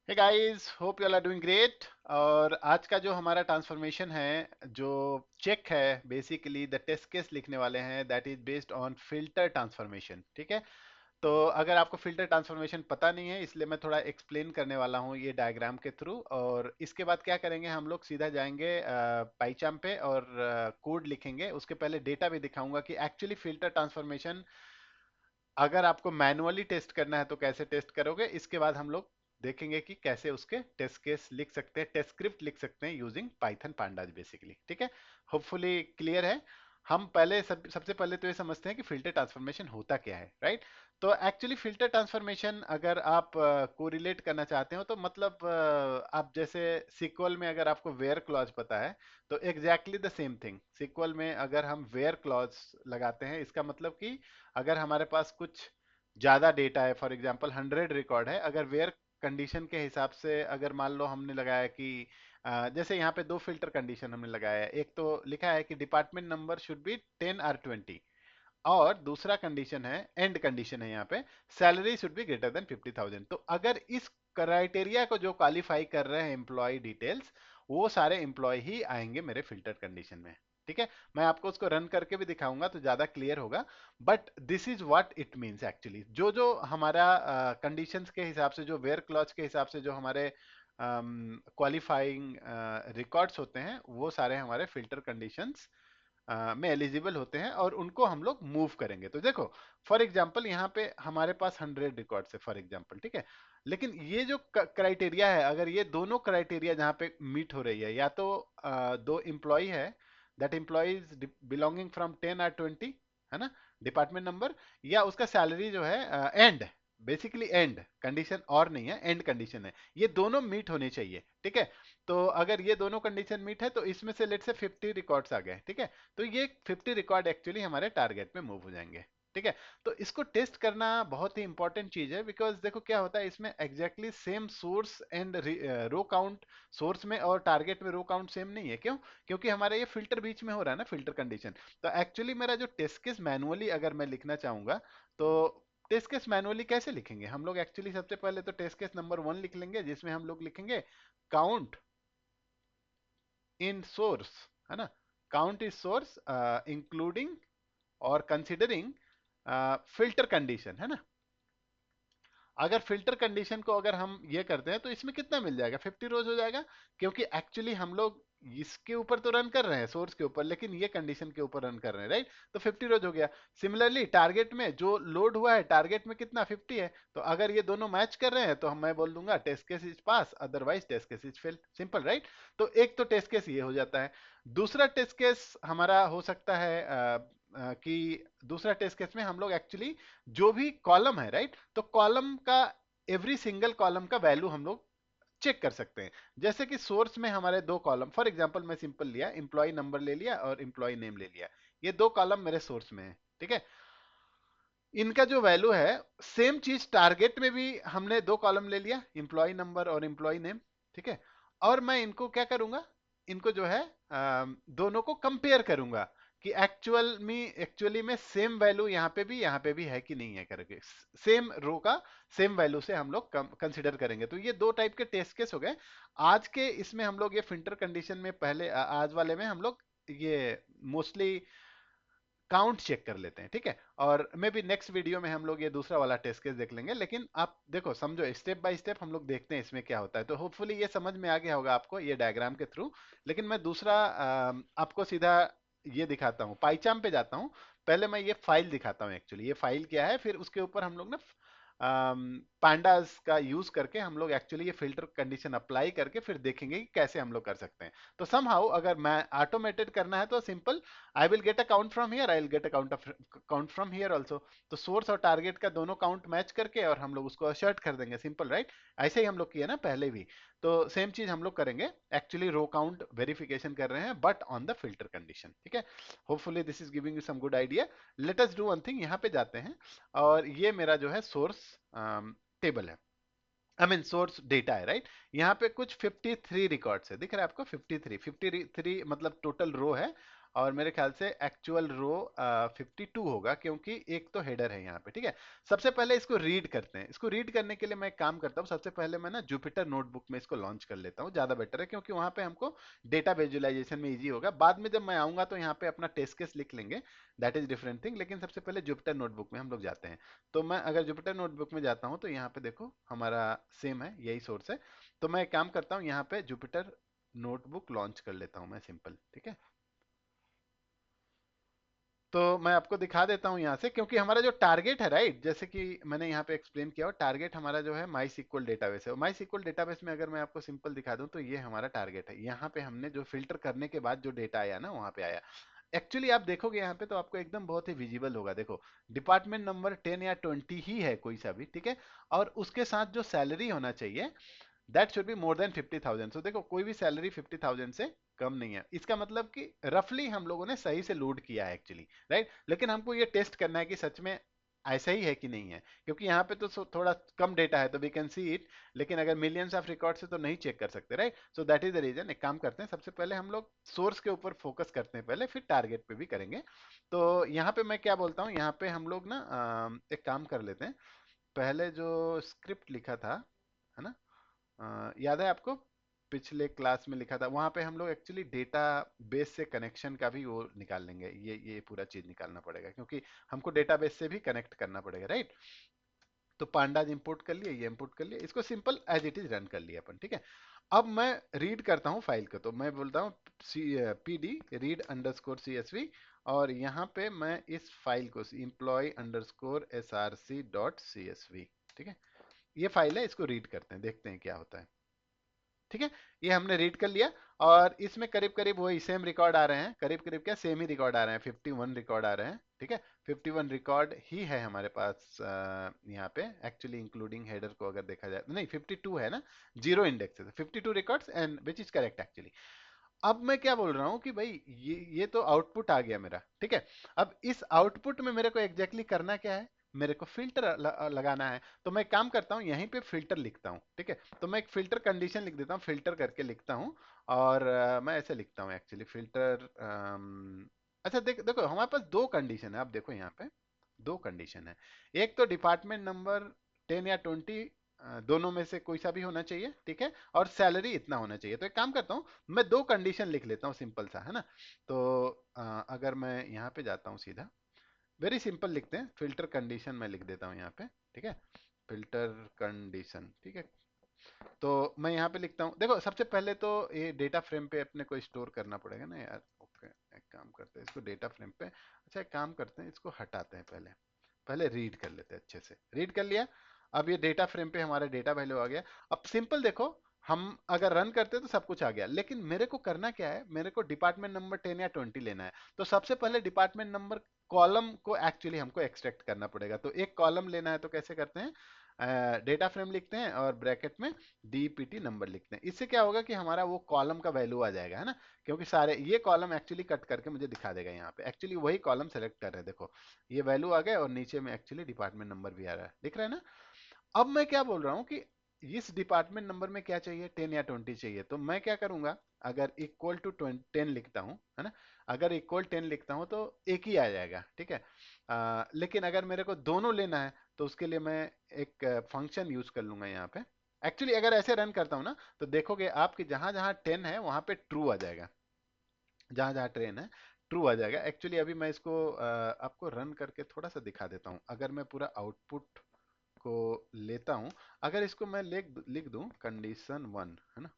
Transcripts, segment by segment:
Hey guys, hope you all are doing great. और आज का जो हमारा ट्रांसफॉर्मेशन है, जो चेक है, बेसिकली द टेस्ट केस लिखने वाले हैं, that is based on filter transformation. ठीक है। तो अगर आपको फिल्टर ट्रांसफॉर्मेशन पता नहीं है, इसलिए मैं थोड़ा एक्सप्लेन करने वाला हूँ ये डायग्राम के थ्रू। और इसके बाद क्या करेंगे, हम लोग सीधा जाएंगे पाइचाम पे और कोड लिखेंगे। उसके पहले डेटा भी दिखाऊंगा कि एक्चुअली फिल्टर ट्रांसफॉर्मेशन अगर आपको मैनुअली टेस्ट करना है तो कैसे टेस्ट करोगे। इसके बाद हम लोग देखेंगे कि कैसे उसके टेस्ट केस लिख सकते हैं, टेस्ट स्क्रिप्ट लिख सकते हैं यूजिंग पाइथन पांडाज बेसिकली। ठीक है। होपफुली क्लियर है। हम पहले सबसे पहले तो ये समझते हैं कि फिल्टर ट्रांसफॉर्मेशन होता क्या है, राइट। तो एक्चुअली फिल्टर ट्रांसफॉर्मेशन अगर आप कोरिलेट करना चाहते हो तो मतलब आप जैसे सिक्वल में अगर आपको वेयर क्लॉज पता है तो exactly the same thing SQL में अगर हम वेयर क्लॉज लगाते हैं, इसका मतलब कि अगर हमारे पास कुछ ज्यादा डेटा है, फॉर एग्जांपल 100 रिकॉर्ड है, अगर वेयर कंडीशन के हिसाब से अगर मान लो हमने लगाया कि जैसे यहाँ पे दो फिल्टर कंडीशन हमने लगाया है। एक तो लिखा है कि डिपार्टमेंट नंबर शुड बी 10 और 20, और दूसरा कंडीशन है, एंड कंडीशन है यहाँ पे, salary should be greater than 50,000। तो अगर इस क्राइटेरिया को जो क्वालिफाई कर रहे हैं एम्प्लॉय डिटेल्स, वो सारे एम्प्लॉय ही आएंगे मेरे फिल्टर कंडीशन में। ठीक है। मैं आपको उसको रन करके भी दिखाऊंगा तो ज्यादा क्लियर होगा। But this is what it means actually, जो जो हमारा कंडीशंस के हिसाब से, जो वेयर क्लॉज के हिसाब से जो हमारे क्वालिफाइंग रिकॉर्ड्स होते हैं, वो सारे हमारे फिल्टर कंडीशंस में एलिजिबल होते हैं और उनको हम लोग मूव करेंगे। तो देखो, फॉर एग्जांपल यहाँ पे हमारे पास 100 रिकॉर्ड्स है फॉर एग्जांपल, ठीक है। लेकिन ये जो क्राइटेरिया है, अगर ये दोनों क्राइटेरिया जहाँ पे मीट हो रही है, या तो दो एम्प्लॉय है, that employee is belonging from 10 और 20, है ना, डिपार्टमेंट नंबर, या उसका सैलरी जो है एंड, बेसिकली एंड कंडीशन और नहीं है, एंड कंडीशन है, ये दोनों मीट होने चाहिए। ठीक है। तो अगर ये दोनों कंडीशन मीट है तो इसमें से लेट से 50 रिकॉर्ड्स आ गए। ठीक है। तो ये 50 रिकॉर्ड एक्चुअली हमारे टारगेट में मूव हो जाएंगे। ठीक है। तो इसको टेस्ट करना बहुत ही इंपॉर्टेंट चीज है, बिकॉज देखो क्या होता है इसमें, exactly same source and row count, source में और टारगेट में रो काउंट सेम नहीं है। क्यों? क्योंकि हमारा ये फिल्टर बीच में हो रहा है ना, फिल्टर कंडीशन। तो एक्चुअली मेरा जो टेस्ट केस मैनुअली अगर मैं लिखना चाहूंगा, तो टेस्ट केस मैनुअली कैसे लिखेंगे हम लोग, एक्चुअली सबसे पहले तो टेस्ट केस नंबर 1 लिख लेंगे, जिसमें हम लोग लिखेंगे काउंट इन सोर्स, है ना, काउंट इज सोर्स इंक्लूडिंग और कंसिडरिंग फिल्टर कंडीशन, है ना। अगर फिल्टर कंडीशन को अगर हम ये करते हैं तो इसमें कितना मिल जाएगा, 50 रोज हो जाएगा। क्योंकि एक्चुअली हम लोग इसके ऊपर तो रन कर रहे हैं, सोर्स के ऊपर, लेकिन ये कंडीशन के ऊपर रन कर रहे हैं, राइट। तो 50 रोज हो गया। सिमिलरली टारगेट में जो लोड हुआ है, टारगेट में कितना 50 है, तो अगर ये दोनों मैच कर रहे हैं तो मैं बोल दूंगा test case is pass, otherwise test case is fail, simple, right. तो एक तो टेस्ट केस ये हो जाता है। दूसरा टेस्ट केस हमारा हो सकता है कि दूसरा टेस्ट केस में हम लोग एक्चुअली जो भी कॉलम है, राइट, तो कॉलम का एवरी सिंगल कॉलम का वैल्यू हम लोग चेक कर सकते हैं। जैसे कि सोर्स में हमारे दो कॉलम, फॉर एग्जांपल मैं सिंपल लिया, एम्प्लॉय नंबर ले लिया और एम्प्लॉय नेम ले लिया, ये दो कॉलम मेरे सोर्स में है। ठीक है। इनका जो वैल्यू है, सेम चीज टारगेट में भी हमने दो कॉलम ले लिया, एम्प्लॉय नंबर और एम्प्लॉय नेम। ठीक है। और मैं इनको क्या करूंगा, इनको जो है दोनों को कंपेयर करूंगा कि एक्चुअली में सेम वैल्यू यहाँ पे भी है कि नहीं है करके, सेम रो का सेम वैल्यू से हम लोग कंसिडर करेंगे। तो ये दो टाइप के टेस्ट केस हो गए आज के। इसमें हम लोग ये फिल्टर कंडीशन में पहले आज वाले में हम लोग ये मोस्टली काउंट चेक कर लेते हैं। ठीक है। और मे बी नेक्स्ट वीडियो में हम लोग ये दूसरा वाला टेस्ट केस देख लेंगे, लेकिन आप देखो, समझो, स्टेप बाय स्टेप हम लोग देखते हैं इसमें क्या होता है। तो होपफुली ये समझ में आ गया होगा आपको ये डायग्राम के थ्रू। लेकिन मैं दूसरा आपको सीधा ये दिखाता हूँ, पाइचाम पे जाता हूँ। पहले मैं ये फाइल दिखाता हूँ, एक्चुअली ये फाइल क्या है, फिर उसके ऊपर हम लोग ना पांडास का यूज करके हम लोग एक्चुअली ये फिल्टर कंडीशन अप्लाई करके फिर देखेंगे कि कैसे हम लोग कर सकते हैं। तो समहाउ अगर मैं ऑटोमेटेड करना है तो simple, I will get a count from here, I will get a count from here also. तो सोर्स और टारगेट का दोनों काउंट मैच करके और हम लोग उसको असर्ट कर देंगे, सिंपल, राइट। ऐसे ही हम लोग किए ना पहले भी। तो सेम चीज हम लोग करेंगे, एक्चुअली रो काउंट वेरिफिकेशन कर रहे हैं but on the filter condition. ठीक है। Hopefully this is giving you some good idea. Let us do one thing, यहाँ पे जाते हैं और ये मेरा जो है सोर्स टेबल है, आई मीन सोर्स डेटा है, राइट। यहाँ पे कुछ 53 रिकॉर्ड्स है, दिख रहा है आपको, 53 मतलब टोटल रो है। और मेरे ख्याल से एक्चुअल रो 52 होगा, क्योंकि एक तो हेडर है यहाँ पे, ठीक है। सबसे पहले इसको रीड करते हैं। इसको रीड करने के लिए मैं एक काम करता हूँ, सबसे पहले मैं ना जुपिटर नोटबुक में इसको लॉन्च कर लेता हूँ, ज़्यादा बेटर है, क्योंकि वहाँ पे हमको डेटा विजुअलाइजेशन में ईजी होगा। बाद में जब मैं आऊँगा तो यहाँ पे अपना टेस्ट केस लिख लेंगे, दैट इज डिफरेंट थिंग, लेकिन सबसे पहले जुपिटर नोटबुक में हम लोग जाते हैं। तो मैं अगर जुपिटर नोटबुक में जाता हूँ तो यहाँ पे देखो हमारा सेम है, यही सोर्स है। तो मैं एक काम करता हूँ, यहाँ पे जुपिटर नोटबुक लॉन्च कर लेता हूँ मैं, सिंपल, ठीक है। तो मैं आपको दिखा देता हूँ यहाँ से, क्योंकि हमारा जो टारगेट है, राइट, जैसे कि मैंने यहाँ पे एक्सप्लेन किया, टारगेट हमारा जो है माई सीक्वल डेटाबेस है। माई सीक्वल डेटाबेस में अगर मैं आपको सिंपल दिखा दूँ तो ये हमारा टारगेट है। यहाँ पे हमने जो फिल्टर करने के बाद जो डेटा आया ना, वहाँ पे आया। एक्चुअली आप देखोगे यहाँ पे तो आपको एकदम बहुत ही विजिबल होगा। देखो, डिपार्टमेंट नंबर 10 या 20 ही है कोई सा भी, ठीक है। और उसके साथ जो सैलरी होना चाहिए, that should be more than 50,000। सो देखो, कोई भी सैलरी 50,000 से कम नहीं है। इसका मतलब कि रफली हम लोगों ने सही से लोड किया है एक्चुअली, राइट। लेकिन हमको ये टेस्ट करना है कि सच में ऐसा ही है कि नहीं है, क्योंकि यहाँ पे तो थोड़ा कम डेटा है तो वी कैन सी इट, लेकिन अगर मिलियंस ऑफ रिकॉर्ड से तो नहीं चेक कर सकते, right. So that is the reason. एक काम करते हैं, सबसे पहले हम लोग सोर्स के ऊपर फोकस करते हैं पहले, फिर टारगेट पे भी करेंगे। तो यहाँ पे मैं क्या बोलता हूँ, यहाँ पे हम लोग ना एक काम कर लेते हैं। पहले जो स्क्रिप्ट लिखा था, है ना, याद है आपको, पिछले क्लास में लिखा था, वहां पे हम लोग एक्चुअली डेटा बेस से कनेक्शन का भी वो निकाल लेंगे। ये पूरा चीज निकालना पड़ेगा, क्योंकि हमको डेटा बेस से भी कनेक्ट करना पड़ेगा, राइट। तो पांडाज इंपोर्ट कर लिए, ये इंपोर्ट कर लिए, इसको simple as it is run कर लिया अपन, ठीक है। अब मैं रीड करता हूँ फाइल को, तो मैं बोलता हूँ P D read underscore C S V, और यहाँ पे मैं इस फाइल को employee underscore S R C dot C S V, ठीक है। ये फाइल है, इसको रीड करते हैं, देखते हैं क्या होता है, ठीक है। ये हमने रीड कर लिया, और इसमें करीब करीब वही सेम रिकॉर्ड आ रहे हैं, करीब करीब क्या सेम ही रिकॉर्ड आ रहे हैं, 51 रिकॉर्ड आ रहे हैं, ठीक है। 51 रिकॉर्ड ही है हमारे पास यहाँ पे, एक्चुअली इंक्लूडिंग हेडर को अगर देखा जाए, नहीं 52 है ना, जीरो इंडेक्स है, 52 records, and which is correct actually. अब मैं क्या बोल रहा हूँ कि भाई ये तो आउटपुट आ गया मेरा, ठीक है। अब इस आउटपुट में मेरे को एग्जैक्टली करना क्या है, मेरे को फिल्टर लगाना है। तो मैं एक काम करता हूँ, यहीं पे फिल्टर लिखता हूँ, ठीक है। तो मैं एक फिल्टर कंडीशन लिख देता हूँ, फिल्टर करके लिखता हूँ। और मैं ऐसे लिखता हूँ एक्चुअली, फिल्टर अच्छा देखो हमारे पास दो कंडीशन है, आप देखो यहाँ पे दो कंडीशन है। एक तो डिपार्टमेंट नंबर 10 या 20, दोनों में से कोई सा भी होना चाहिए, ठीक है। और सैलरी इतना होना चाहिए। तो एक काम करता हूँ, मैं दो कंडीशन लिख लेता हूँ, सिंपल सा, है ना। तो अगर मैं यहाँ पे जाता हूँ सीधा, वेरी सिंपल लिखते हैं, फिल्टर कंडीशन मैं लिख देता हूँ यहाँ पे, ठीक है। फिल्टर कंडीशन, ठीक है। तो मैं यहाँ पे लिखता हूँ, देखो सबसे पहले तो ये डेटा फ्रेम पे अपने को स्टोर करना पड़ेगा ना यार। ओके, एक काम करते हैं, इसको डेटा फ्रेम पे, अच्छा एक काम करते हैं, इसको हटाते हैं पहले, पहले रीड कर लेते हैं अच्छे से। रीड कर लिया, अब ये डेटा फ्रेम पे हमारा डेटा वैल्यू आ गया। अब सिंपल देखो, हम अगर रन करते तो सब कुछ आ गया, लेकिन मेरे को करना क्या है, मेरे को डिपार्टमेंट नंबर 10 या 20 लेना है। तो सबसे पहले डिपार्टमेंट नंबर कॉलम को एक्चुअली हमको एक्सट्रैक्ट करना पड़ेगा। तो एक कॉलम लेना है, तो कैसे करते हैं, डेटा फ्रेम लिखते हैं और ब्रैकेट में डीपीटी नंबर लिखते हैं। इससे क्या होगा कि हमारा वो कॉलम का वैल्यू आ जाएगा, है ना। क्योंकि सारे ये कॉलम एक्चुअली कट करके मुझे दिखा देगा, यहाँ पे एक्चुअली वही कॉलम सेलेक्ट कर रहे हैं, देखो ये वैल्यू आ गए, और नीचे में एक्चुअली डिपार्टमेंट नंबर भी आ रहा है, दिख रहा है ना। अब मैं क्या बोल रहा हूँ कि इस डिपार्टमेंट नंबर में क्या चाहिए, 10 या 20 चाहिए। तो मैं क्या करूंगा, अगर इक्वल टू 10 लिखता हूँ, है ना, अगर इक्वल 10 लिखता हूँ तो एक ही आ जाएगा, ठीक है। लेकिन अगर मेरे को दोनों लेना है, तो उसके लिए मैं एक फंक्शन यूज कर लूंगा यहाँ पे। एक्चुअली अगर ऐसे रन करता हूँ ना, तो देखोगे आप कि जहां जहां 10 है वहां पे ट्रू आ जाएगा, जहां जहां ट्रेन है ट्रू आ जाएगा। एक्चुअली अभी मैं इसको आपको रन करके थोड़ा सा दिखा देता हूँ। अगर मैं पूरा आउटपुट को लेता हूं, अगर इसको मैं लिख लिख दूं कंडीशन 1, है ना,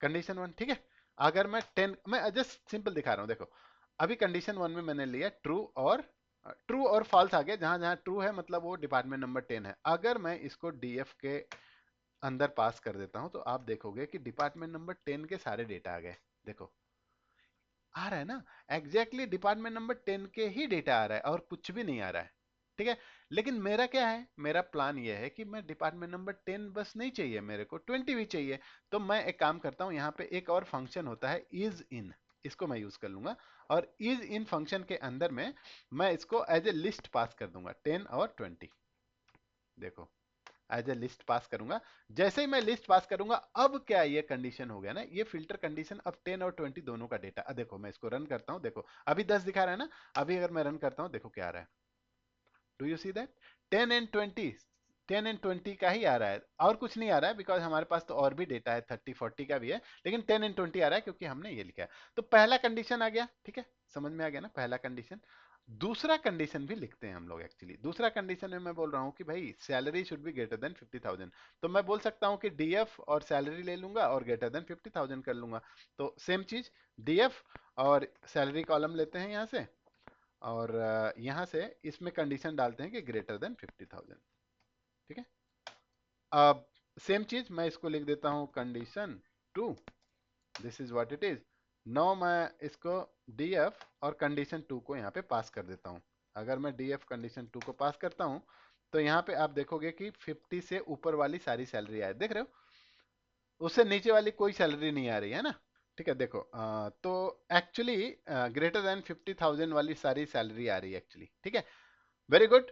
कंडीशन 1, ठीक है। अगर मैं 10, मैं जस्ट सिंपल दिखा रहा हूं, देखो अभी कंडीशन 1 में मैंने लिया ट्रू और फॉल्स आ गया। जहां जहां ट्रू है मतलब वो डिपार्टमेंट नंबर 10 है। अगर मैं इसको डीएफ के अंदर पास कर देता हूं, तो आप देखोगे कि डिपार्टमेंट नंबर 10 के सारे डेटा आ गए, देखो आ रहा है ना। एग्जैक्टली डिपार्टमेंट नंबर 10 के ही डेटा आ रहा है और कुछ भी नहीं आ रहा है, ठीक है। लेकिन मेरा क्या है, मेरा प्लान ये है कि मैं डिपार्टमेंट नंबर 10 बस नहीं चाहिए, मेरे को 20 भी चाहिए। तो मैं एक काम करता हूँ, यहाँ पे एक और फंक्शन होता है इज इन, इसको मैं यूज कर लूंगा। और इज इन फंक्शन के अंदर में मैं इसको एज ए लिस्ट पास कर दूंगा, 10 और 20, देखो एज ए लिस्ट पास करूंगा। जैसे ही मैं लिस्ट पास करूंगा, अब क्या ये कंडीशन हो गया ना, ये फिल्टर कंडीशन अब 10 और 20 दोनों का डेटा। देखो मैं इसको रन करता हूं, देखो अभी 10 दिखा रहा है ना, अभी अगर मैं रन करता हूं देखो क्या आ रहा है, do you see that 10 and 20, 10 and 20 का ही आ रहा है, और कुछ नहीं आ रहा है, बिकॉज हमारे पास तो और भी डेटा है, 30 40 का भी है, लेकिन 10 एंड 20 आ रहा है क्योंकि हमने ये लिखा है। तो पहला कंडीशन आ गया, ठीक है, समझ में आ गया ना पहला कंडीशन। दूसरा कंडीशन भी लिखते हैं हम लोग एक्चुअली। दूसरा कंडीशन में मैं बोल रहा हूँ कि भाई salary should be greater than 50,000। तो मैं बोल सकता हूँ कि डीएफ और सैलरी ले लूंगा और ग्रेटर देन 50,000 कर लूंगा। तो सेम चीज, डीएफ और सैलरी कॉलम लेते हैं यहाँ से, और यहाँ से इसमें कंडीशन डालते हैं कि ग्रेटर देन 50,000, ठीक है। अब सेम चीज मैं इसको लिख देता हूँ condition 2, this is what it is. No मैं इसको डीएफ और कंडीशन 2 को यहाँ पे पास कर देता हूँ। अगर मैं डीएफ कंडीशन 2 को पास करता हूँ तो यहाँ पे आप देखोगे कि 50 से ऊपर वाली सारी सैलरी आए, देख रहे हो, उससे नीचे वाली कोई सैलरी नहीं आ रही है ना। ठीक है, देखो तो एक्चुअली ग्रेटर देन 50,000 वाली सारी सैलरी आ रही है एक्चुअली, ठीक है। वेरी गुड,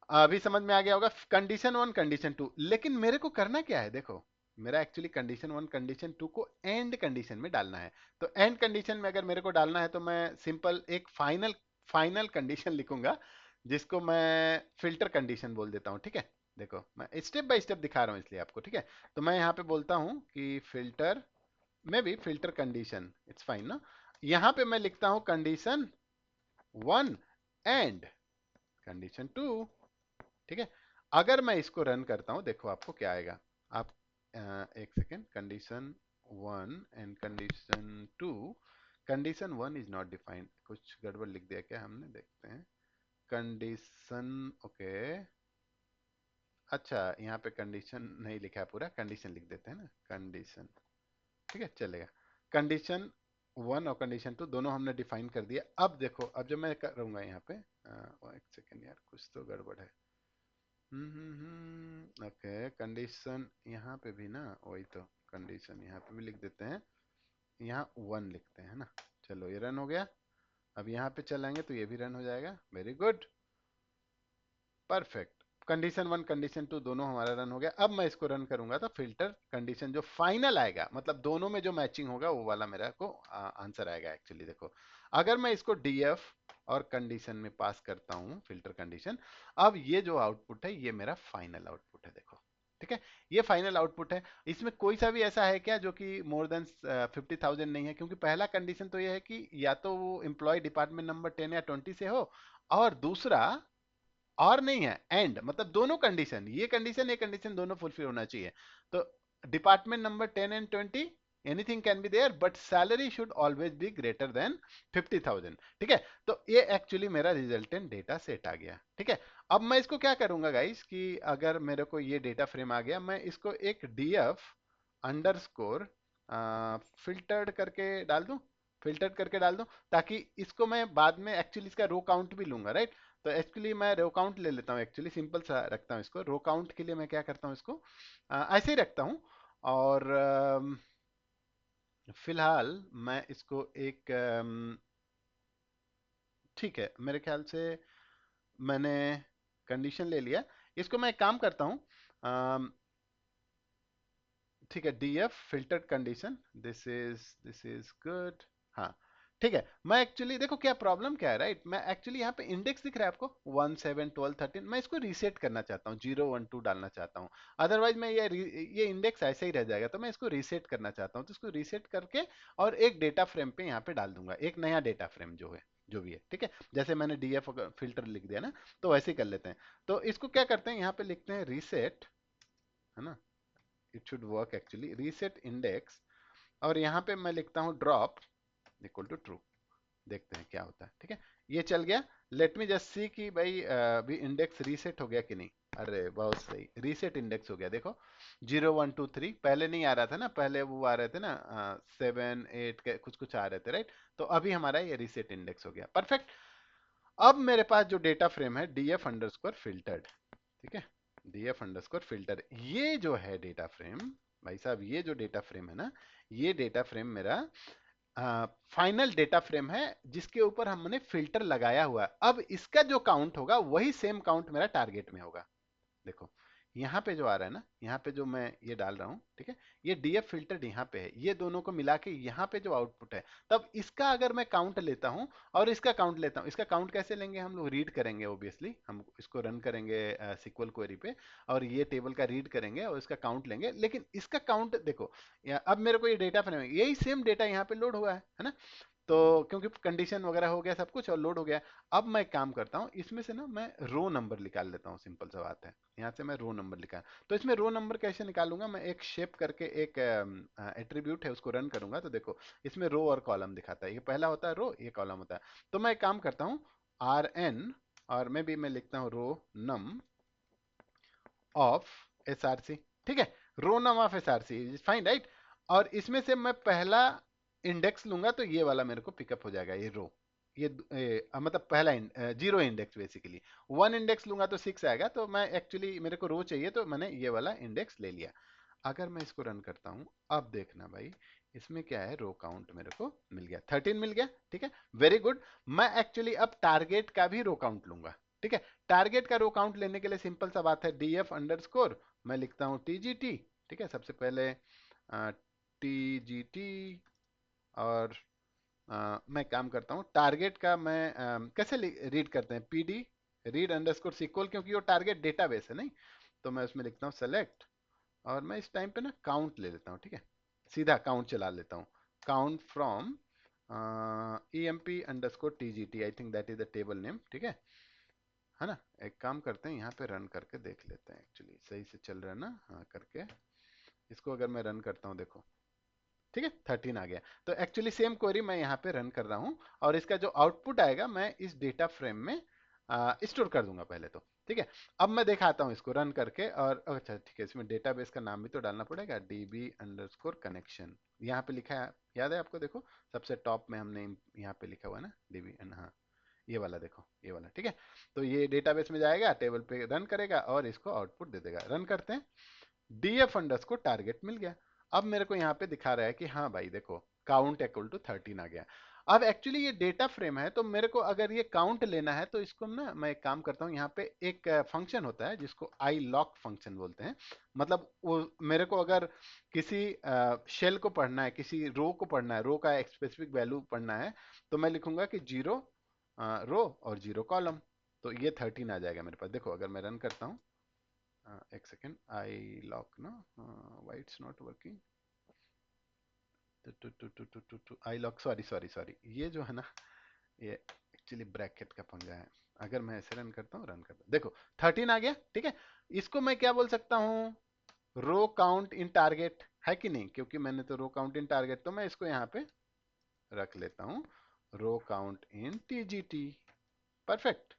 अभी समझ में आ गया होगा कंडीशन 1 कंडीशन 2। लेकिन मेरे को करना क्या है, देखो मेरा एक्चुअली कंडीशन 1 कंडीशन 2 को एंड कंडीशन में डालना है। तो एंड कंडीशन में अगर मेरे को डालना है तो मैं सिंपल एक फाइनल फाइनल कंडीशन लिखूंगा, जिसको मैं फिल्टर कंडीशन बोल देता हूँ, ठीक है। देखो मैं स्टेप बाय स्टेप दिखा रहा हूँ इसलिए आपको, ठीक है। तो मैं यहाँ पे बोलता हूँ कि फिल्टर में भी फिल्टर कंडीशन, इट्स फाइन ना। यहाँ पे मैं लिखता हूँ कंडीशन 1 एंड कंडीशन 2, ठीक है। अगर मैं इसको रन करता हूं देखो आपको क्या आएगा। आप एक second, condition 1 and condition 2, condition 1 is not defined, कुछ गड़बड़ लिख दिया क्या हमने, देखते हैं। कंडीशन ओके, अच्छा यहाँ पे कंडीशन नहीं लिखा है पूरा, कंडीशन लिख देते हैं ना, कंडीशन, ठीक है चलेगा। कंडीशन 1 और कंडीशन 2 दोनों हमने डिफाइन कर दिया। अब देखो, अब जब मैं करूंगा यहाँ पे एक सेकेंड यार, कुछ तो गड़बड़ है। ओके, कंडीशन यहाँ पे भी ना, वही तो कंडीशन यहाँ पे भी लिख देते हैं, यहाँ 1 लिखते हैं ना। चलो ये रन हो गया। अब यहाँ पे चलाएंगे तो ये भी रन हो जाएगा, very good, perfect. Condition 1 condition 2 दोनों हमारा रन हो गया। अब मैं इसको रन करूंगा तो फिल्टर कंडीशन जो फाइनल आएगा, मतलब दोनों में जो मैचिंग होगा वो वाला मेरा को आंसर आएगा एक्चुअली। देखो अगर मैं इसको डीएफ और कंडीशन में पास करता हूँ फिल्टर कंडीशन, अब ये जो आउटपुट है ये मेरा फाइनल आउटपुट है, देखो ठीक है। ये फाइनल आउटपुट है। इसमें कोई सा भी ऐसा है क्या जो कि मोर देन 50,000 नहीं है, क्योंकि पहला कंडीशन तो ये है कि या तो वो एम्प्लॉय डिपार्टमेंट नंबर 10 या 20 से हो, और दूसरा और नहीं है एंड, मतलब दोनों कंडीशन, ये कंडीशन दोनों फुलफिल होना चाहिए। तो department number 10 and 20, anything can be there but salary should always be greater than 50,000, ठीक है। तो ये एक्चुअली मेरा रिजल्टेंट डेटा सेट आ गया, ठीक है। अब मैं इसको क्या करूंगा गाइस कि अगर मेरे को ये डेटा फ्रेम आ गया, मैं इसको एक डीएफ अंडरस्कोर फिल्टर्ड करके डाल दूं, फिल्टर्ड करके डाल दूं, ताकि इसको मैं बाद में एक्चुअली इसका रो काउंट भी लूंगा, राइट। तो एक्चुअली मैं रो काउंट ले लेता हूँ, एक्चुअली सिंपल सा रखता हूँ इसको। रो काउंट के लिए मैं क्या करता हूँ, इसको ऐसे ही रखता हूँ। और फिलहाल मैं इसको एक ठीक है, मेरे ख्याल से मैंने कंडीशन ले लिया। इसको मैं एक काम करता हूँ, ठीक है, DF filtered condition, this is good. हाँ ठीक है। मैं एक्चुअली देखो क्या प्रॉब्लम क्या है, राइट। मैं एक्चुअली यहाँ पे इंडेक्स दिख रहा है आपको 1 7 12 13, मैं इसको रीसेट करना चाहता हूँ, 0 1 2 डालना चाहता हूँ। अदरवाइज मैं ये इंडेक्स ऐसे ही रह जाएगा, तो मैं इसको रीसेट करना चाहता हूँ। तो इसको रीसेट करके और एक डेटा फ्रेम पे यहाँ पे डाल दूंगा, एक नया डेटा फ्रेम जो है, जो भी है, ठीक है। जैसे मैंने डीएफ फिल्टर लिख दिया ना, तो वैसे ही कर लेते हैं। तो इसको क्या करते हैं, यहाँ पे लिखते हैं रीसेट, है ना, it should work actually, reset index, और यहाँ पे मैं लिखता हूँ ड्रॉप इक्वल टू ट्रू। देखते हैं क्या होता है, ठीक है। ये चल गया। लेट मी जस्ट सी कि भाई अभी इंडेक्स रीसेट हो गया कि नहीं। अरे बहुत सही, रीसेट इंडेक्स हो गया, देखो 0 1 2 3 पहले नहीं आ रहा था ना, पहले वो आ रहे थे ना 7 8 के कुछ कुछ आ रहे थे, राइट। तो अभी हमारा ये रीसेट इंडेक्स हो गया, परफेक्ट। अब मेरे पास जो डेटा फ्रेम है डीएफ अंडरस्कोर फिल्टर्ड, ठीक है, डीएफ अंडरस्कोर फिल्टर, ये जो है डेटा फ्रेम, भाई साहब ये जो डेटा फ्रेम है ना, ये डेटा फ्रेम मेरा फाइनल डेटा फ्रेम है, जिसके ऊपर हमने फिल्टर लगाया हुआ है। अब इसका जो काउंट होगा वही सेम काउंट मेरा टारगेट में होगा। देखो यहाँ पे जो आ रहा है ना, यहाँ पे जो मैं ये डाल रहा हूँ, ठीक है, ये डीएफ फिल्टर्ड यहाँ पे है, ये दोनों को मिला के यहाँ पे जो आउटपुट है, तब इसका अगर मैं काउंट लेता हूँ और इसका काउंट लेता हूँ, इसका काउंट कैसे लेंगे हम लोग, रीड करेंगे ऑब्वियसली, हम इसको रन करेंगे सिक्वल क्वेरी पे, और ये टेबल का रीड करेंगे और इसका काउंट लेंगे, लेकिन इसका काउंट देखो, अब मेरे को ये डेटा फ्रेम है, यही सेम डेटा यहाँ पे लोड हुआ है ना, तो क्योंकि कंडीशन वगैरह हो गया सब कुछ और लोड हो गया। अब मैं काम करता हूँ, इसमें से ना मैं रो नंबर निकाल लेता हूँ, सिंपल सा बात है, यहाँ से मैं रो नंबर निकाल, तो इसमें रो नंबर कैसे निकालूंगा, मैं एक शेप करके एक एट्रीब्यूट है उसको रन करूंगा, तो देखो इसमें रो और कॉलम दिखाता है, ये पहला होता है रो, ये कॉलम होता है। तो मैं एक काम करता हूँ, आर एन, और मैं भी मैं लिखता हूँ row num of S R C, ठीक है, row num of S R C is fine right. और इसमें से मैं पहला इंडेक्स लूंगा तो ये वाला मेरे को पिकअप हो जाएगा, ये रो, मतलब पहला zero index basically, one index लूंगा तो सिक्स आएगा, तो मैं एक्चुअली मेरे को रो चाहिए तो मैंने ये वाला इंडेक्स ले लिया। अगर मैं इसको रन करता हूँ, अब देखना भाई, इसमें क्या है, रो काउंट मेरे को मिल गया, 13 मिल गया, ठीक है, वेरी गुड। मैं एक्चुअली अब टारगेट का भी रो काउंट लूंगा, ठीक है, टारगेट का रो काउंट लेने के लिए सिंपल सा बात है, डी एफ अंडर स्कोर, मैं लिखता हूँ टी जी टी, ठीक है, सबसे पहले टी जी टी, और मैं काम करता हूँ टारगेट का, मैं कैसे रीड करते हैं, P D read underscore SQL, क्योंकि वो टारगेट डेटाबेस है नहीं, तो मैं उसमें लिखता हूँ सेलेक्ट, और मैं इस टाइम पे ना काउंट ले लेता हूँ, ठीक है, सीधा काउंट चला लेता हूँ, count from E M P underscore T G T, I think that is the table name, ठीक है ना। एक काम करते हैं, यहाँ पे रन करके देख लेते हैं, एक्चुअली सही से चल रहा है ना, हाँ करके इसको अगर मैं रन करता हूँ, देखो ठीक है, 13 आ गया। तो एक्चुअली सेम क्वेरी मैं यहाँ पे रन कर रहा हूँ, और इसका जो आउटपुट आएगा मैं इस डेटा फ्रेम में स्टोर कर दूंगा पहले तो, ठीक है। अब मैं दिखाता हूँ इसको रन करके, और अच्छा ठीक है, इसमें डेटाबेस का नाम भी तो डालना पड़ेगा, db अंडरस्कोर कनेक्शन, यहाँ पे लिखा है, याद है आपको, देखो सबसे टॉप में हमने यहाँ पे लिखा हुआ है ना db, हाँ ये वाला देखो, ये वाला, ठीक है। तो ये डेटाबेस में जाएगा, टेबल पे रन करेगा और इसको आउटपुट दे देगा, रन करते हैं, डीएफ अंडर्स को टारगेट मिल गया। अब मेरे को यहाँ पे दिखा रहा है कि हाँ भाई देखो, काउंट इक्वल टू 13 आ गया। अब एक्चुअली ये डेटा फ्रेम है, तो मेरे को अगर ये काउंट लेना है, तो इसको ना मैं एक काम करता हूँ, यहाँ पे एक फंक्शन होता है जिसको आई लॉक फंक्शन बोलते हैं, मतलब वो मेरे को अगर किसी शेल को पढ़ना है, किसी रो को पढ़ना है, रो का एक स्पेसिफिक वैल्यू पढ़ना है, तो मैं लिखूंगा कि जीरो रो और जीरो कॉलम, तो ये 13 आ जाएगा मेरे पास। देखो अगर मैं रन करता हूँ, एक सेकेंड, आई लॉक ना, why it's not working, I lock, sorry sorry sorry, ये जो है ना, ये एक्चुअली ब्रैकेट का पंगा है। अगर मैं ऐसे रन करता हूँ, रन करता हूँ, देखो 13 आ गया, ठीक है। इसको मैं क्या बोल सकता हूँ, रो काउंट इन टारगेट, है कि नहीं, क्योंकि मैंने तो रो काउंट इन टारगेट, तो मैं इसको यहाँ पे रख लेता हूँ, row count in TGT, perfect.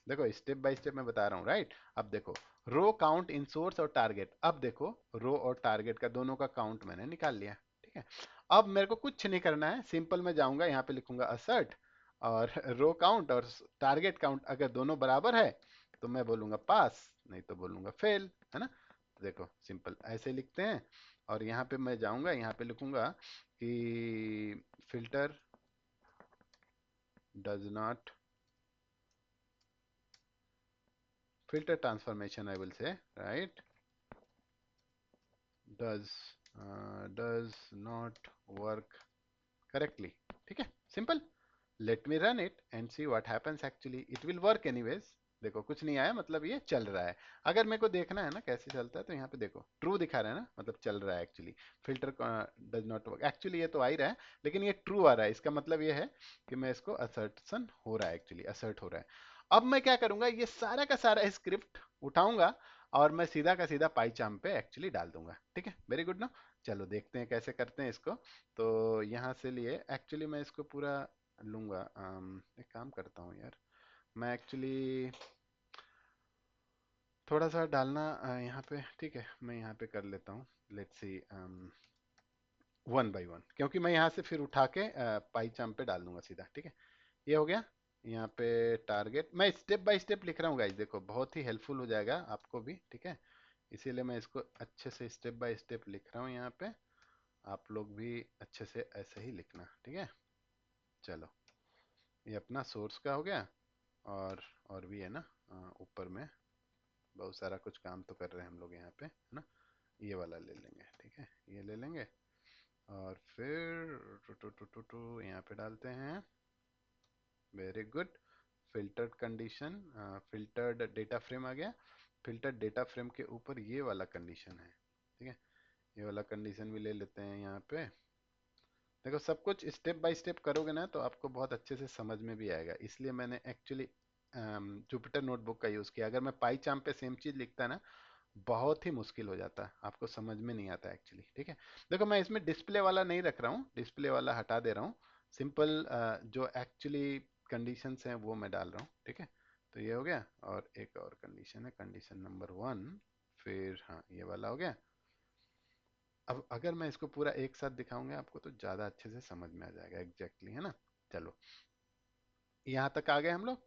देखो स्टेप बाय स्टेप मैं बता रहा हूँ राइट। अब देखो रो काउंट इन सोर्स और टारगेट, अब देखो रो और टारगेट का दोनों का काउंट मैंने निकाल लिया, ठीक है। अब मेरे को कुछ नहीं करना है, सिंपल मैं जाऊंगा यहाँ पे लिखूंगा असर्ट, और रो काउंट और टारगेट काउंट अगर दोनों बराबर है तो मैं बोलूंगा पास, नहीं तो बोलूंगा फेल, है ना। तो देखो सिंपल ऐसे लिखते हैं, और यहाँ पे मैं जाऊंगा, यहाँ पे लिखूंगा कि filter does not, filter transformation I will say, right, does does not work correctly, ठीक है, simple. Let me run it and see what happens, actually it will work anyways. देखो कुछ नहीं आया, मतलब ये चल रहा है। अगर मेरे को देखना है ना कैसे चलता है, तो यहाँ पे देखो ट्रू दिखा रहा है ना, मतलब चल रहा है actually, filter does not work, actually ये तो आ ही रहा है, लेकिन ये ट्रू आ रहा है, इसका मतलब ये है कि मैं इसको असर्टन हो रहा है, एक्चुअली असर्ट हो रहा है। अब मैं क्या करूंगा, ये सारा का सारा स्क्रिप्ट उठाऊंगा और मैं सीधा का सीधा पाईचाम पे एक्चुअली डाल दूंगा, ठीक है, वेरी गुड ना। चलो देखते हैं कैसे करते हैं इसको। तो यहाँ से लिए एक्चुअली मैं इसको पूरा लूंगा, एक काम करता हूँ यार, मैं एक्चुअली थोड़ा सा डालना यहाँ पे, ठीक है, मैं यहाँ पे कर लेता हूँ, let's see one by one, क्योंकि मैं यहाँ से फिर उठा के पाई चाम पे डाल दूंगा सीधा, ठीक है। ये हो गया, यहाँ पे टारगेट मैं स्टेप बाय स्टेप लिख रहा हूँ गाइस, देखो बहुत ही हेल्पफुल हो जाएगा आपको भी, ठीक है, इसीलिए मैं इसको अच्छे से स्टेप बाय स्टेप लिख रहा हूँ यहाँ पे, आप लोग भी अच्छे से ऐसे ही लिखना, ठीक है। चलो ये अपना सोर्स का हो गया, और भी है ना ऊपर में बहुत सारा कुछ काम तो कर रहे हैं हम लोग यहाँ पे, है ना। ये वाला ले लेंगे, ठीक है, ये ले लेंगे। और फिर टू यहाँ पे डालते हैं। Very good. Filtered condition, filtered data frame आ गया। फिल्टर्ड डेटा फ्रेम के ऊपर ये वाला कंडीशन है, ठीक है। ये वाला कंडीशन भी ले लेते हैं यहाँ पे। देखो सब कुछ स्टेप बाय स्टेप करोगे ना तो आपको बहुत अच्छे से समझ में भी आएगा, इसलिए मैंने एक्चुअली जुपिटर नोटबुक का यूज़ किया। अगर मैं पाई चार्म पे सेम चीज़ लिखता ना, बहुत ही मुश्किल हो जाता है, आपको समझ में नहीं आता एक्चुअली, ठीक है। देखो मैं इसमें डिस्प्ले वाला नहीं रख रहा हूँ, डिस्प्ले वाला हटा दे रहा हूँ। सिंपल जो एक्चुअली कंडीशंस हैं वो मैं डाल रहा हूँ, ठीक है। तो ये हो गया, और एक और कंडीशन है, कंडीशन नंबर 1। फिर हाँ, ये वाला हो गया। अब अगर मैं इसको पूरा एक साथ दिखाऊंगा आपको तो ज़्यादा अच्छे से समझ में आ जाएगा एग्जैक्टली, है ना। चलो, यहाँ तक आ गए हम लोग।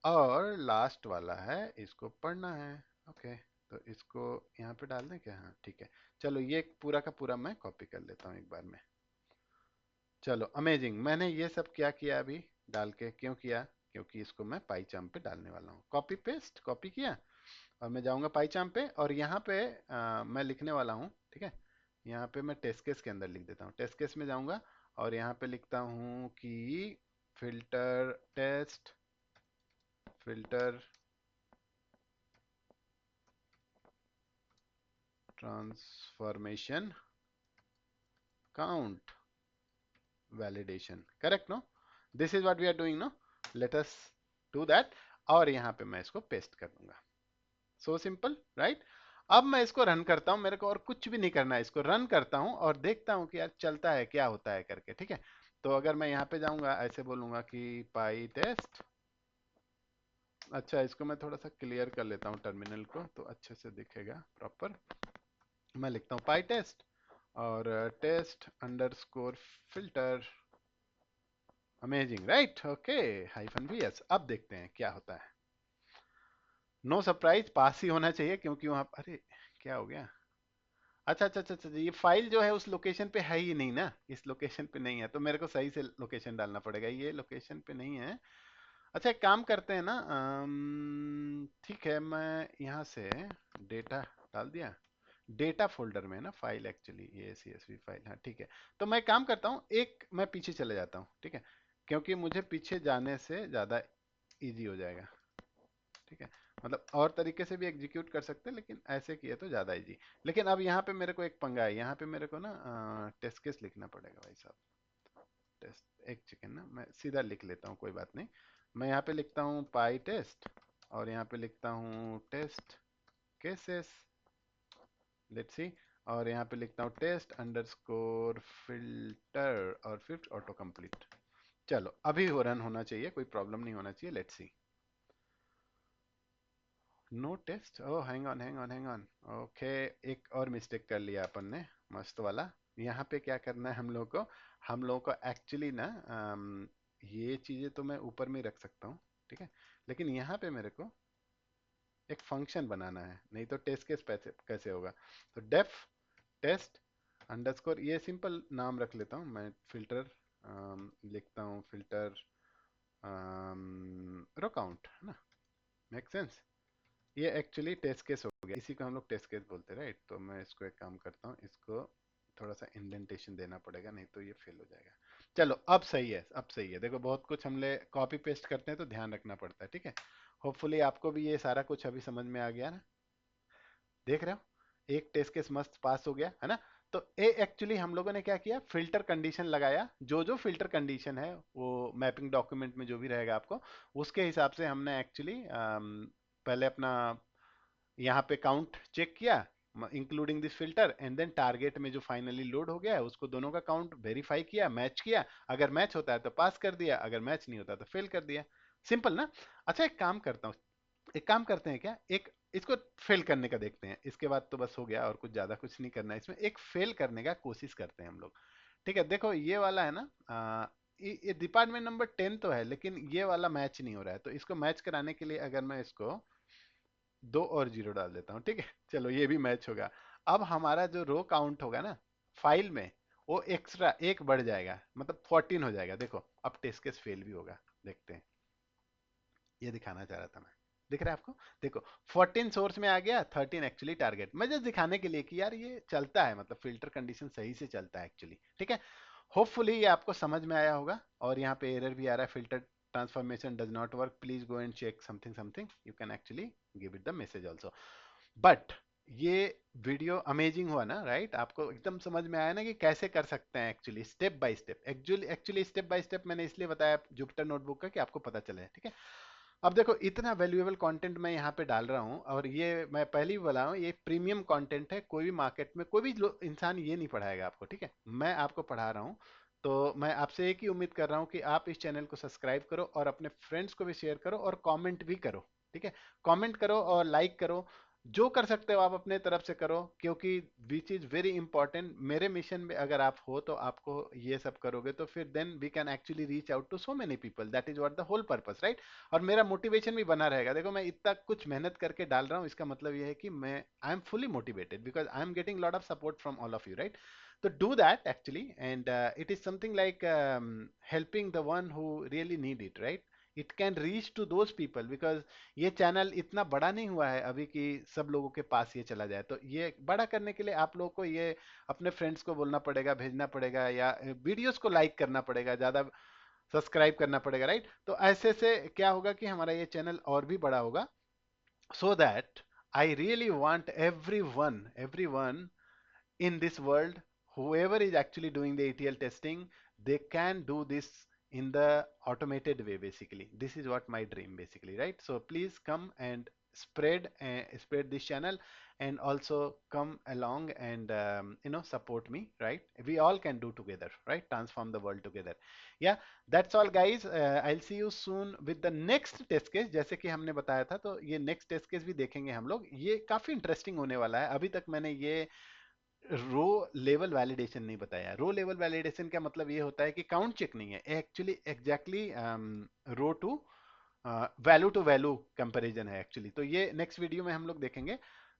और लास्ट वाला है, इसको पढ़ना है। ओके, तो इसको यहाँ पे डाल दें क्या? हाँ ठीक है। चलो ये पूरा का पूरा मैं कॉपी कर लेता हूँ एक बार में। चलो अमेजिंग, मैंने ये सब क्या किया अभी डाल के, क्यों किया? क्योंकि इसको मैं पाईचार्म पे डालने वाला हूँ। कॉपी पेस्ट, कॉपी किया, और मैं जाऊँगा पाईचार्म पे, और यहाँ पे मैं लिखने वाला हूँ, ठीक है। यहाँ पे मैं टेस्ट केस के अंदर लिख देता हूँ, टेस्ट केस में जाऊँगा और यहाँ पे लिखता हूँ कि filter test, filter transformation count validation, correct no? This is what we are doing, no? Let us do that। और यहाँ पे मैं इसको पेस्ट कर दूंगा। So simple, right. अब मैं इसको रन करता हूँ, मेरे को और कुछ भी नहीं करना है, इसको रन करता हूँ और देखता हूँ कि यार चलता है क्या होता है करके, ठीक है। तो अगर मैं यहाँ पे जाऊंगा, ऐसे बोलूंगा कि पाई टेस्ट। अच्छा, इसको मैं थोड़ा सा क्लियर कर लेता हूँ टर्मिनल को, तो अच्छे से दिखेगा प्रॉपर। मैं लिखता हूँ पाई टेस्ट और test underscore filter. Amazing, right, okay. Hyphen भी यस। अब देखते हैं क्या होता है। नो सरप्राइज, पास ही होना चाहिए क्योंकि वहां, अरे क्या हो गया? अच्छा अच्छा अच्छा अच्छा, ये फाइल जो है उस लोकेशन पे है ही नहीं ना, इस लोकेशन पे नहीं है, तो मेरे को सही से लोकेशन डालना पड़ेगा, ये लोकेशन पे नहीं है। अच्छा एक काम करते हैं ना, ठीक है, मैं यहाँ से डेटा डाल दिया। डेटा फोल्डर में है ना फाइल, एक्चुअली ये CSV फाइल, हाँ ठीक है। तो मैं काम करता हूँ, एक मैं पीछे चले जाता हूँ, ठीक है, क्योंकि मुझे पीछे जाने से ज़्यादा इजी हो जाएगा, ठीक है। मतलब और तरीके से भी एग्जीक्यूट कर सकते हैं, लेकिन ऐसे किए तो ज़्यादा इजी। लेकिन अब यहाँ पे मेरे को एक पंगा है, यहाँ पे मेरे को ना टेस्ट केस लिखना पड़ेगा भाई साहब। टेस्ट एक चिकन ना, मैं सीधा लिख लेता हूँ, कोई बात नहीं। मैं यहाँ पे लिखता हूँ पाई टेस्ट, और यहाँ पे लिखता हूँ टेस्ट केसेस, लेट्स सी। और यहाँ पे लिखता हूँ टेस्ट अंडरस्कोर फिल्टर, और फिर ऑटो कंप्लीट। चलो अभी वो रन होना चाहिए, कोई प्रॉब्लम नहीं होना चाहिए, let's see. No test, oh hang on hang on hang on. Okay, एक और मिस्टेक कर लिया अपन ने, मस्त वाला। यहाँ पे क्या करना है हम लोग को, हम लोगों को एक्चुअली ना ये चीज़ें तो मैं ऊपर में ही रख सकता हूँ, ठीक है। लेकिन यहाँ पे मेरे को एक फंक्शन बनाना है, नहीं तो टेस्ट केस कैसे कैसे होगा। तो डेफ टेस्ट अंडरस्कोर, ये सिंपल नाम रख लेता हूँ मैं, फिल्टर लिखता हूँ, फिल्टर रो काउंट, है ना, मेक सेंस। ये एक्चुअली टेस्ट केस हो गया, इसी को हम लोग टेस्ट केस बोलते हैं, राइट। तो मैं इसको एक काम करता हूँ, इसको थोड़ा सा इंडेंटेशन देना पड़ेगा, नहीं तो ये फेल हो जाएगा। चलो अब सही है, अब सही है। देखो बहुत कुछ हमने कॉपी पेस्ट करते हैं तो ध्यान रखना पड़ता है, ठीक है। होपफुली आपको भी ये सारा कुछ अभी समझ में आ गया ना। देख रहे हो, एक टेस्ट केस मस्त पास हो गया, है ना। तो ए एक्चुअली हम लोगों ने क्या किया, फिल्टर कंडीशन लगाया, जो जो फिल्टर कंडीशन है वो मैपिंग डॉक्यूमेंट में जो भी रहेगा आपको, उसके हिसाब से हमने एक्चुअली पहले अपना यहाँ पे काउंट चेक किया, including this filter, and then target में जो फाइनली लोड हो गया है उसको दोनों का काउंट वेरीफाई किया, मैच किया। अगर मैच होता है तो पास कर दिया, अगर मैच नहीं होता तो फेल कर दिया। सिंपल ना। अच्छा एक काम करता हूँ, एक काम करते हैं क्या, एक इसको फेल करने का देखते हैं, इसके बाद तो बस हो गया, और कुछ ज्यादा कुछ नहीं करना है इसमें। एक फेल करने का कोशिश करते हैं हम लोग, ठीक है। देखो ये वाला है ना, ये डिपार्टमेंट नंबर 10 तो है, लेकिन ये वाला मैच नहीं हो रहा है, तो इसको मैच कराने के लिए अगर मैं इसको 2 और 0 डाल देता हूँ, ठीक है। चलो ये भी मैच होगा। अब हमारा जो रो काउंट होगा ना फाइल में, वो एक्स्ट्रा एक बढ़ जाएगा, मतलब 14 हो जाएगा। देखो अब टेस्ट केस फेल भी होगा, देखते हैं। ये दिखाना चाह रहा था मैं। दिख रहा है आपको? देखो, 14 सोर्स में आ गया, 13 एक्चुअली टारगेट। मैं जस्ट दिखाने के लिए कि यार ये चलता है, मतलब फिल्टर कंडीशन सही से चलता है एक्चुअली, ठीक है। होपफुली ये आपको समझ में आया होगा। और यहाँ पे एरर भी आ रहा है, filter transformation does not work, please go and check something something, you can actually give it the message also. But ये वीडियो अमेजिंग हुआ ना, राइट? आपको एकदम समझ में आया ना कि कैसे कर सकते हैं actually, step by step. Actually step by step मैंने इसलिए बताया जुपिटर नोटबुक का कि आपको पता चले, ठीक है। अब देखो, इतना वैल्यूएबल कंटेंट मैं यहाँ पे डाल रहा हूँ, और ये मैं पहले ही बोला हूँ, ये प्रीमियम कंटेंट है। कोई भी मार्केट में कोई भी इंसान ये नहीं पढ़ाएगा आपको, ठीक है। मैं आपको पढ़ा रहा हूँ। तो मैं आपसे एक ही उम्मीद कर रहा हूँ कि आप इस चैनल को सब्सक्राइब करो और अपने फ्रेंड्स को भी शेयर करो और कमेंट भी करो, ठीक है। कमेंट करो और लाइक करो, जो कर सकते हो आप अपने तरफ से करो, क्योंकि विच इज वेरी इंपॉर्टेंट। मेरे मिशन में अगर आप हो तो आपको ये सब करोगे तो फिर then we can actually reach out to so many people, that is what the whole purpose, right. और मेरा मोटिवेशन भी बना रहेगा। देखो, मैं इतना कुछ मेहनत करके डाल रहा हूँ, इसका मतलब ये है कि मैं I am fully motivated because I am getting lot of support from all of you, right. तो do that actually, and it is something like helping the one who really need it, right? It can reach to those people because ये channel इतना बड़ा नहीं हुआ है अभी कि सब लोगों के पास ये चला जाए। तो ये बड़ा करने के लिए आप लोगों को ये अपने फ्रेंड्स को बोलना पड़ेगा, भेजना पड़ेगा, या वीडियोस को लाइक करना पड़ेगा, ज़्यादा सब्सक्राइब करना पड़ेगा, राइट। तो ऐसे से क्या होगा कि हमारा ये चैनल और भी बड़ा होगा, so that I really want everyone in this world, whoever is actually doing the ETL testing, they can do this in the automated way. Basically, this is what my dream basically, right? So please come and spread this channel, and also come along and support me, right? We all can do together, right? Transform the world together. Yeah, that's all guys. I'll see you soon with the next test case। जैसे कि हमने बताया था, तो ये next test case भी देखेंगे हम लोग। ये काफी इंटरेस्टिंग होने वाला है। अभी तक मैंने ये रो लेवल वैलिडेशन नहीं बताया। रो लेवल वैलिडेशन का मतलब ये होता है कि काउंट चेक नहीं है, actually exactly row to value comparison है एक्चुअली। तो ये नेक्स्ट वीडियो में हम लोग देखेंगे।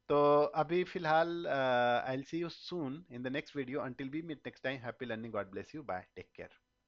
तो अभी फिलहाल I will see you soon in the next video. Until we meet next time, happy learning, God bless you, bye, take care.